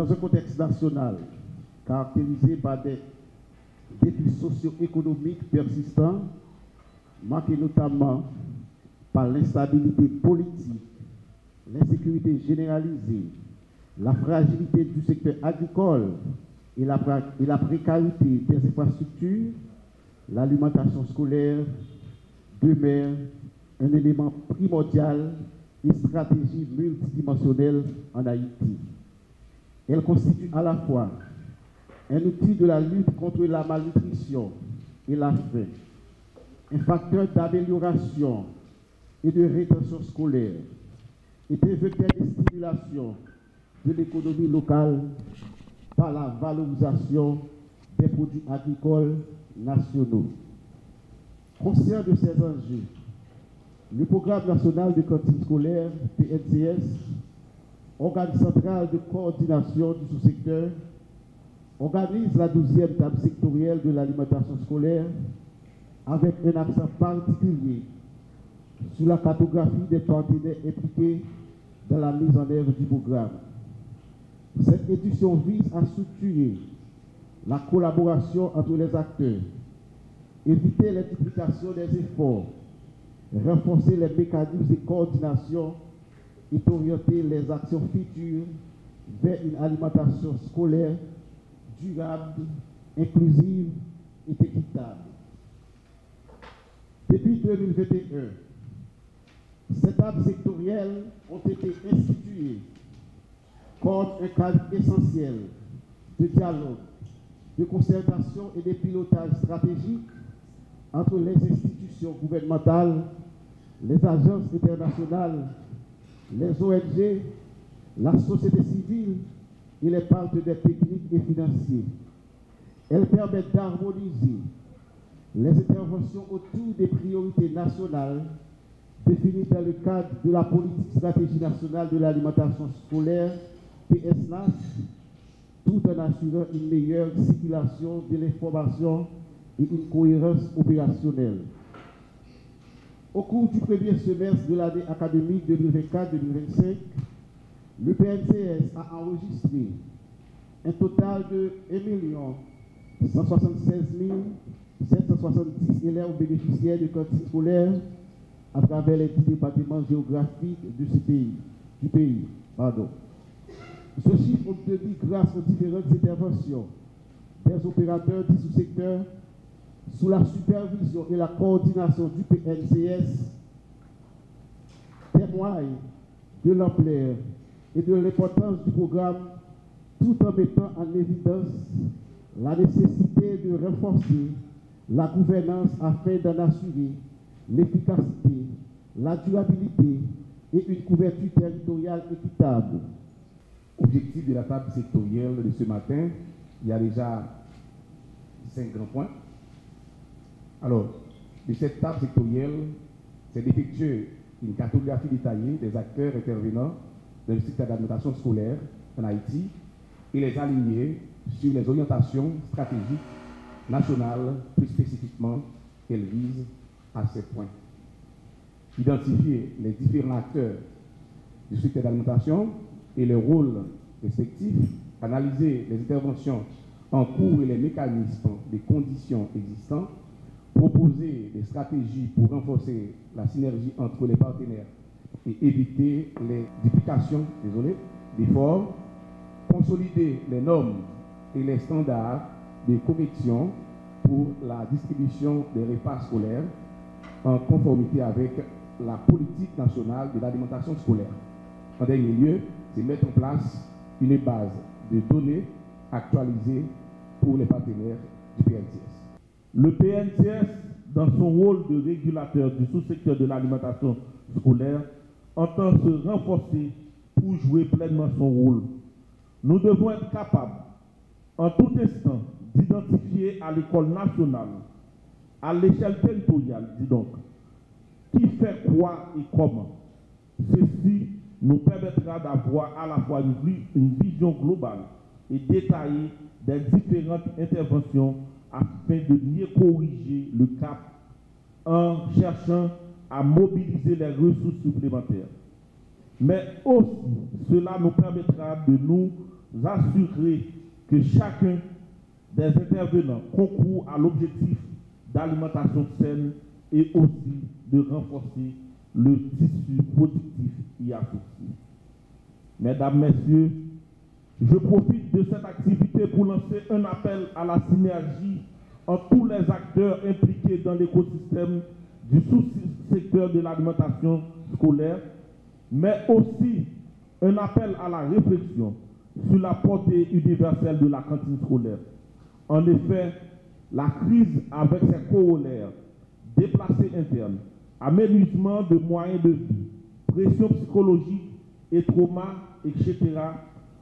Dans un contexte national caractérisé par des défis socio-économiques persistants, marqués notamment par l'instabilité politique, l'insécurité généralisée, la fragilité du secteur agricole et la précarité des infrastructures, l'alimentation scolaire demeure un élément primordial et stratégie multidimensionnelle en Haïti. Elle constitue à la fois un outil de la lutte contre la malnutrition et la faim, un facteur d'amélioration et de rétention scolaire, et un vecteur de stimulation de l'économie locale par la valorisation des produits agricoles nationaux. Conscient de ces enjeux, le Programme national de cantine scolaire, PNCS, organe central de coordination du sous-secteur, organise la 12e table sectorielle de l'alimentation scolaire avec un accent particulier sur la cartographie des partenaires impliqués dans la mise en œuvre du programme. Cette édition vise à structurer la collaboration entre les acteurs, éviter la duplication des efforts, renforcer les mécanismes de coordination et orienter les actions futures vers une alimentation scolaire durable, inclusive et équitable. Depuis 2021, ces tables sectorielles ont été instituées comme un cadre essentiel de dialogue, de concertation et de pilotage stratégique entre les institutions gouvernementales, les agences internationales, les ONG, la société civile et les partenaires techniques et financiers. Elles permettent d'harmoniser les interventions autour des priorités nationales définies dans le cadre de la politique stratégie nationale de l'alimentation scolaire, PSNAS, tout en assurant une meilleure circulation de l'information et une cohérence opérationnelle. Au cours du premier semestre de l'année académique 2024-2025, le PNCS a enregistré un total de 1 176 770 élèves bénéficiaires de cantines scolaires à travers les 10 départements géographiques du pays. Ce chiffre obtenu grâce aux différentes interventions des opérateurs du sous-secteur sous la supervision et la coordination du PNCS témoigne de l'ampleur et de l'importance du programme, tout en mettant en évidence la nécessité de renforcer la gouvernance afin d'en assurer l'efficacité, la durabilité et une couverture territoriale équitable. Objectif de la table sectorielle de ce matin, il y a déjà 5 grands points. Alors, de cette table sectorielle, c'est d'effectuer une cartographie détaillée des acteurs intervenants dans le secteur d'alimentation scolaire en Haïti et les aligner sur les orientations stratégiques nationales, plus spécifiquement qu'elles visent à ces points. Identifier les différents acteurs du secteur d'alimentation et leurs rôles respectifs, analyser les interventions en cours et les mécanismes des conditions existantes, proposer des stratégies pour renforcer la synergie entre les partenaires et éviter les duplications d'efforts, consolider les normes et les standards de correction pour la distribution des repas scolaires en conformité avec la politique nationale de l'alimentation scolaire. En dernier lieu, c'est mettre en place une base de données actualisée pour les partenaires du PNCS. Le PNCS, dans son rôle de régulateur du sous-secteur de l'alimentation scolaire, entend se renforcer pour jouer pleinement son rôle. Nous devons être capables, en tout instant, d'identifier à l'école nationale, à l'échelle territoriale, dis donc, qui fait quoi et comment. Ceci nous permettra d'avoir à la fois une vision globale et détaillée des différentes interventions afin de mieux corriger le cap en cherchant à mobiliser les ressources supplémentaires. Mais aussi, cela nous permettra de nous assurer que chacun des intervenants concourt à l'objectif d'alimentation saine et aussi de renforcer le tissu productif y associé. Mesdames, Messieurs, je profite de cette activité pour lancer un appel à la synergie entre tous les acteurs impliqués dans l'écosystème du sous-secteur de l'alimentation scolaire, mais aussi un appel à la réflexion sur la portée universelle de la cantine scolaire. En effet, la crise avec ses corollaires, déplacés internes, aménagement de moyens de vie, pression psychologique et trauma, etc.,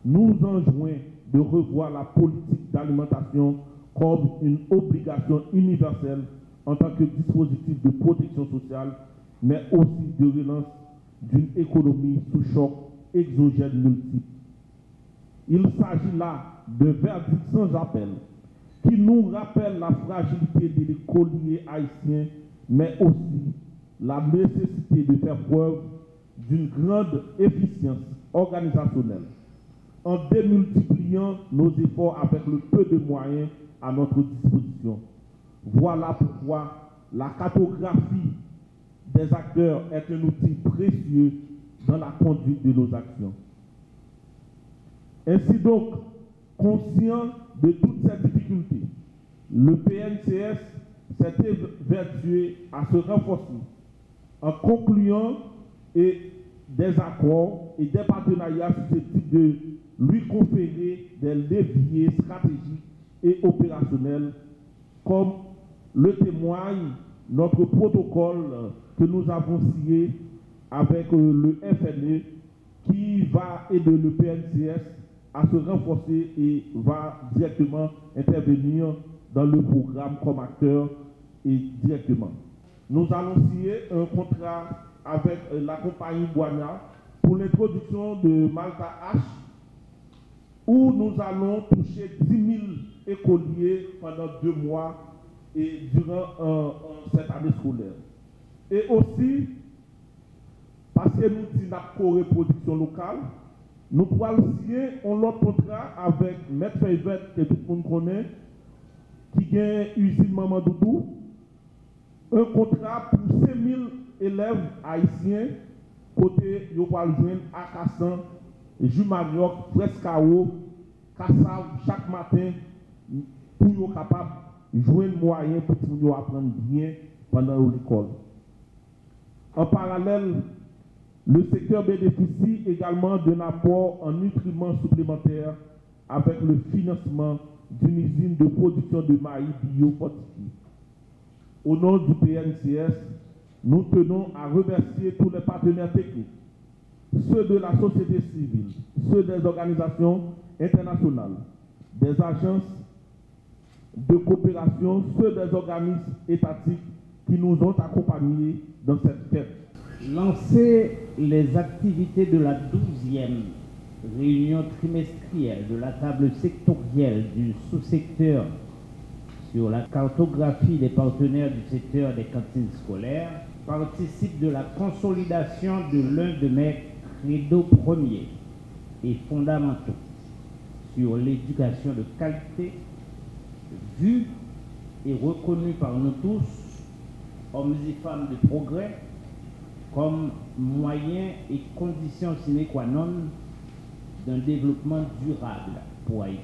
nous enjoint de revoir la politique d'alimentation comme une obligation universelle en tant que dispositif de protection sociale, mais aussi de relance d'une économie sous choc exogène multiple. Il s'agit là de verdicts sans appel qui nous rappellent la fragilité de l'écolier haïtien, mais aussi la nécessité de faire preuve d'une grande efficience organisationnelle en démultipliant nos efforts avec le peu de moyens à notre disposition. Voilà pourquoi la cartographie des acteurs est un outil précieux dans la conduite de nos actions. Ainsi donc, conscient de toutes ces difficultés, le PNCS s'est évertué à se renforcer en concluant des accords et des partenariats susceptibles de lui conférer des leviers stratégiques et opérationnels, comme le témoigne notre protocole que nous avons signé avec le FNE, qui va aider le PNCS à se renforcer et va directement intervenir dans le programme comme acteur et directement. Nous allons signer un contrat avec la compagnie Boana pour l'introduction de Malta H, où nous allons toucher 10 000 écoliers pendant 2 mois et durant cette année scolaire. Et aussi, parce que nous disons la co-reproduction locale, nous pourrons signer un autre contrat avec Maître Fayvet, que tout le monde connaît, qui gagne usine Maman Doudou, un contrat pour 5 000 élèves haïtiens, côté ils vont joindre à Kassan, Jumanioc, Frescao, Kassav, chaque matin, pour être capable de jouer un moyen pour qu'ils apprendre bien pendant l'école. En parallèle, le secteur bénéficie également d'un apport en nutriments supplémentaires avec le financement d'une usine de production de maïs biofortifié. Au nom du PNCS, nous tenons à remercier tous les partenaires techniques, ceux de la société civile, ceux des organisations internationales, des agences de coopération, ceux des organismes étatiques qui nous ont accompagnés dans cette quête. Lancer les activités de la 12e réunion trimestrielle de la table sectorielle du sous-secteur sur la cartographie des partenaires du secteur des cantines scolaires participe de la consolidation de l'un de mes credos premiers et fondamentaux sur l'éducation de qualité, vue et reconnue par nous tous, hommes et femmes de progrès, comme moyen et condition sine qua non d'un développement durable pour Haïti.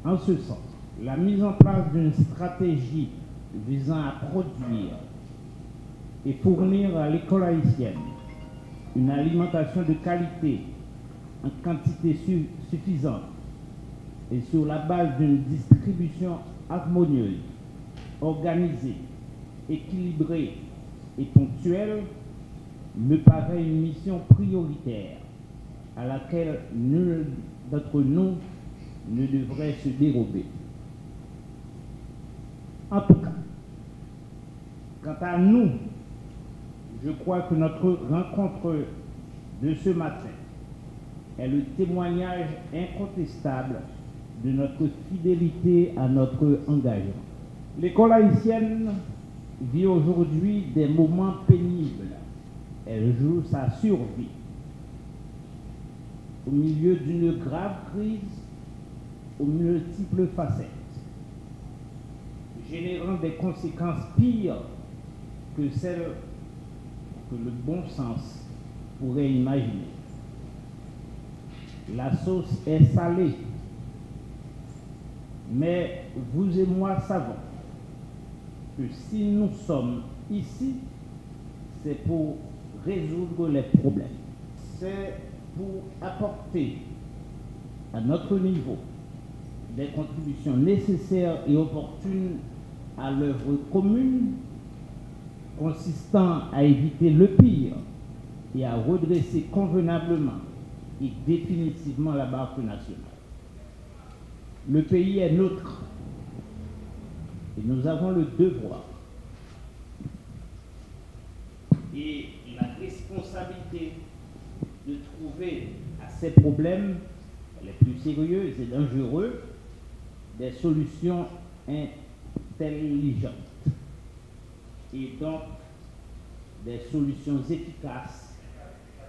En ce sens, la mise en place d'une stratégie visant à produire et fournir à l'école haïtienne une alimentation de qualité en quantité suffisante et sur la base d'une distribution harmonieuse, organisée, équilibrée et ponctuelle me paraît une mission prioritaire à laquelle nul d'entre nous ne devrait se dérober. En tout cas, quant à nous, je crois que notre rencontre de ce matin est le témoignage incontestable de notre fidélité à notre engagement. L'école haïtienne vit aujourd'hui des moments pénibles. Elle joue sa survie. au milieu d'une grave crise aux multiples facettes, générant des conséquences pires que celles que le bon sens pourrait imaginer. La sauce est salée, mais vous et moi savons que si nous sommes ici, c'est pour résoudre les problèmes. C'est pour apporter à notre niveau des contributions nécessaires et opportunes à l'œuvre commune, consistant à éviter le pire et à redresser convenablement et définitivement la barque nationale. Le pays est nôtre et nous avons le devoir et la responsabilité de trouver à ces problèmes les plus sérieux et dangereux des solutions intelligentes et donc des solutions efficaces,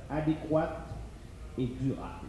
adéquates et durables.